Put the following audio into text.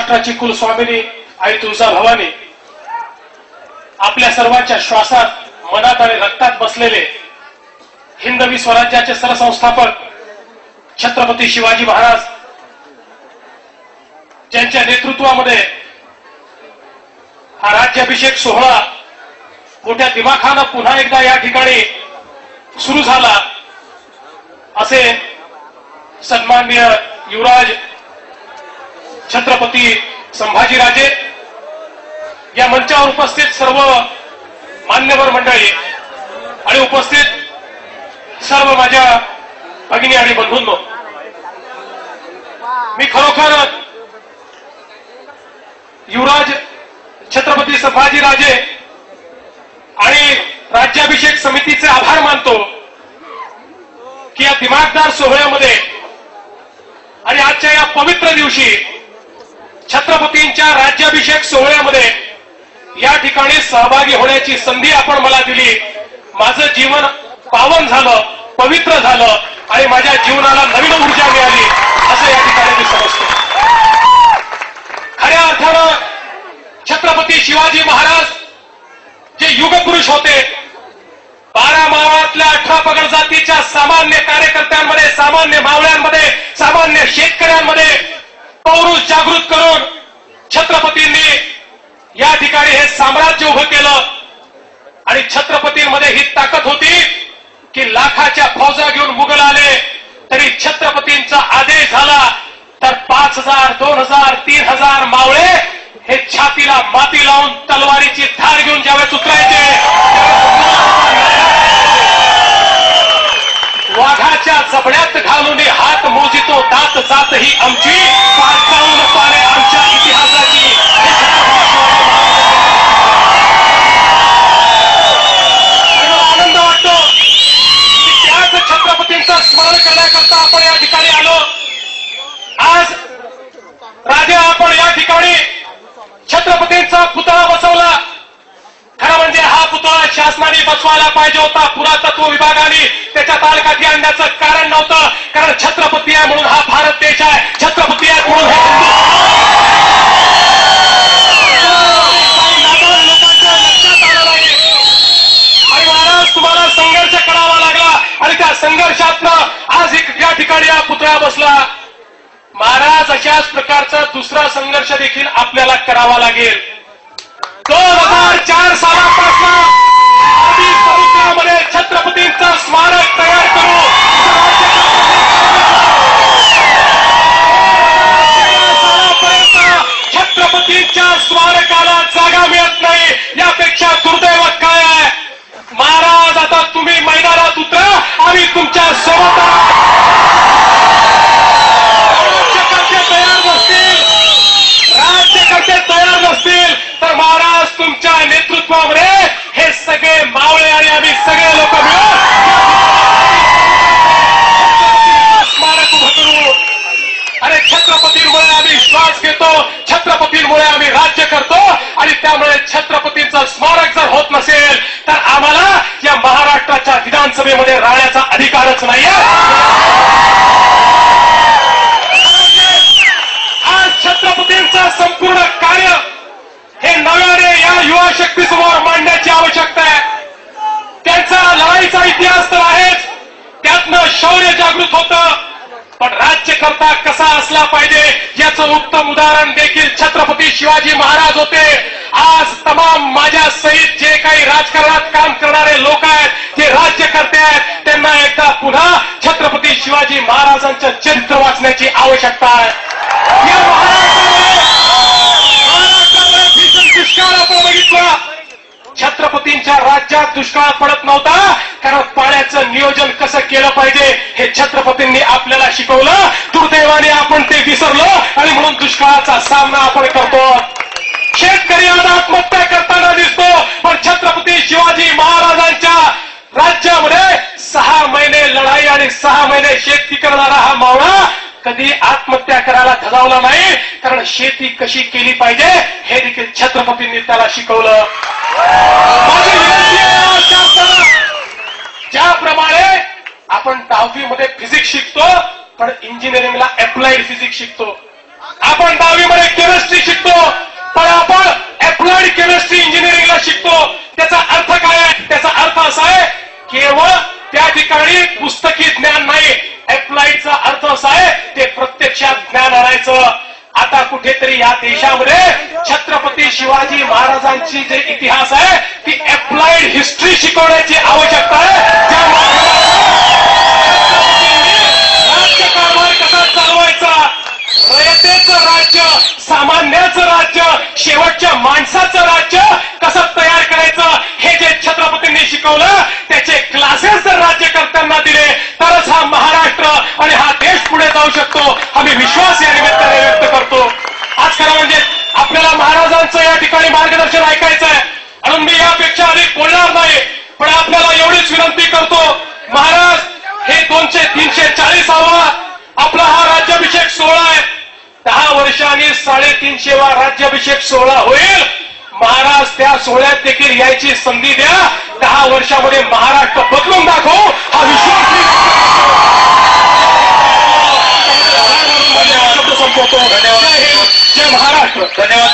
महाराष्ट्राची कुलस्वामिनी आई तुळजाभवानी आपल्या सर्वांच्या श्वासात मनात आणि रक्तात बसलेले हिंदवी स्वराज्याचे सरसंस्थापक छत्रपती शिवाजी महाराज ज्यांच्या नेतृत्वामध्ये हा राज्याभिषेक सोहळा मोठ्या दिमाखानं पुन्हा एकदा या ठिकाणी सुरू झाला असे सन्माननीय युवराज छत्रपती संभाजीराजे या मंचावर उपस्थित सर्व मान्यवर मंडळी आणि उपस्थित सर्व माझ्या भगिनी आणि बंधूंनो, मी खरोखर युवराज छत्रपती संभाजीराजे आणि राज्याभिषेक समितीचे आभार मानतो की या दिमागदार सोहळ्यामध्ये आणि आजच्या या पवित्र दिवशी छत्रपतींच्या राज्याभिषेक सोहळ्यामध्ये या ठिकाणी सहभागी होण्याची संधी आपण मला दिली. माझं जीवन पावन झालं, पवित्र झालं आणि माझ्या जीवनाला नवीन ऊर्जा मिळाली असं या ठिकाणी मी समजतो. खऱ्या अर्थानं छत्रपती शिवाजी महाराज जे युगपुरुष होते, 12 मावळातल्या 18 पगड जातीच्या सामान्य कार्यकर्त्यांमध्ये, सामान्य मावळ्यांमध्ये, सामान्य शेतकऱ्यांमध्ये पौरुष जागृत करून छत्रपतींनी या ठिकाणी हे साम्राज्य उभं केलं. आणि छत्रपतींमध्ये ही ताकद होती की लाखाच्या फौजा घेऊन मुघल आले तरी छत्रपतींचा आदेश झाला तर 5000, 2000, 3000 मावळे हे छातीला माती लावून तलवारीची धार घेऊन ज्यावेळेस उतरायचे, वाघाच्या जबड्यात घालून हात मोजितो दात जात ही आमची, पाळताऊन पाने आमच्या इतिहासाची. आनंद वाटतो की त्याच छत्रपतींचं स्मरण करण्याकरता आपण या ठिकाणी आलो. आज राजा आपण या ठिकाणी छत्रपतींचा पुतळा बसवला. खरं म्हणजे हा पुतळा शासनाने बसवायला पाहिजे होता, पुरातत्व विभागाने त्याच्या तालकाठी आणण्याचं कारण नव्हतं. कारण छत्रपती आहे म्हणून हा भारत देश आहे, छत्रपती आहे म्हणून हे लोकांच्या लक्षात आलं नाही. आणि महाराज तुम्हाला संघर्ष करावा लागला आणि त्या संघर्षातनं आज या ठिकाणी हा पुतळा बसला. महाराज अशाच प्रकारचा दुसरा संघर्ष देखील आपल्याला करावा लागेल. 2004 सालापासून समुद्रामध्ये छत्रपतींचं स्मारक तयार करू, छत्रपतींच्या स्मारकाला जागा मिळत नाही. यापेक्षा दुर्दैव काय आहे महाराज? आता तुम्ही मैदानात उतरा, आम्ही तुमच्या सोबत राज्यकर्ते तयार नसतील तर महाराज तुमच्या नेतृत्वामध्ये हे सगळे मावळे आणि आम्ही सगळे लोक मिळून स्मारक उभं करू. अरे छत्रपतींमुळे आम्ही श्वास घेतो, छत्रपतींमुळे आम्ही राज्य करतो आणि त्यामुळे छत्रपतींचं स्मारक जर होत नसेल तर आम्हाला या महाराष्ट्राच्या विधानसभेमध्ये राहण्याचा अधिकारच नाहीये. छत्रपतींचं संपूर्ण कार्य हे नव्याने या युवा शक्तीसमोर मांडण्याची आवश्यकता आहे. त्यांचा लढाईचा इतिहास तर आहेच, त्यातनं शौर्य जागृत होतं, पण राज्यकर्ता कसा असला पाहिजे याचं उत्तम उदाहरण देखील छत्रपती शिवाजी महाराज होते. आज तमाम माझ्या सहित जे काही राजकारणात काम करणारे लोक आहेत, जे राज्यकर्ते आहेत, त्यांना एकदा पुन्हा छत्रपती शिवाजी महाराजांचं चरित्र वाचण्याची आवश्यकता आहे. या महाराष्ट्रामध्ये भीषण दुष्काळ आपण बघितला. छत्रपतींच्या राज्यात दुष्काळ पडत नव्हता कारण पाण्याचं नियोजन कसं केलं पाहिजे हे छत्रपतींनी आपल्याला शिकवलं. दुर्दैवाने आपण ते विसरलो आणि म्हणून दुष्काळाचा सामना आपण करतो. शेतकरी आज आत्महत्या करताना दिसतो, पण छत्रपती शिवाजी महाराजांच्या राज्यामध्ये 6 महिने लढाई आणि 6 महिने शेती करणारा हा मावळा कधी आत्महत्या करायला धजावला नाही. कारण शेती कशी केली पाहिजे हे देखील छत्रपतींनी त्याला शिकवलं. माझी विनंती आहे ज्याप्रमाणे आपण 10वी मध्ये फिजिक्स शिकतो पण इंजिनिअरिंगला अप्लाइड फिजिक्स शिकतो, आपण 10वी मध्ये केमिस्ट्री शिकतो, पण आपण अप्लाइड केमिस्ट्री इंजिनिअरिंगला शिकतो. त्याचा अर्थ काय आहे? त्याचा अर्थ असा आहे केवळ त्या ठिकाणी पुस्तकी ज्ञान नाही, अप्लाइडचा अर्थ असा आहे ते प्रत्यक्षात ज्ञान आणायचं. आता कुठेतरी या देशामध्ये छत्रपती शिवाजी महाराजांची जे इतिहास आहे ती अप्लाइड हिस्ट्री शिकवण्याची आवश्यकता आहे. ज्या राज्यकारभार कसा चालवायचा, रयतेचं राज्य, सामान्याचं राज्य, शेवटच्या माणसाचं राज्य कसं तयार करायचं हे जे छत्रपतींनी शिकवलं, त्याचे क्लासेस जर राज्यकर्त्यांना दिले तरच हा महाराष्ट्र आणि हा देश पुढे जाऊ शकतो. आम्ही विश्वास या निमित्ताने व्यक्त करतो. आज खरं म्हणजे आपल्याला महाराजांचं या ठिकाणी मार्गदर्शन ऐकायचं आहे म्हणून मी यापेक्षा अधिक बोलणार नाही, पण आपल्याला एवढीच विनंती करतो, महाराज हे 340वा आपला हा राज्याभिषेक सोहळा आहे. 10 वर्षांनी 350वा राज्याभिषेक सोहळा होईल. महाराज त्या सोहळ्यात देखील यायची संधी द्या. 10 वर्षामध्ये महाराष्ट्र बदलून दाखवू हा विश्वास संपवतो. जय हिंद, जय महाराष्ट्र. धन्यवाद.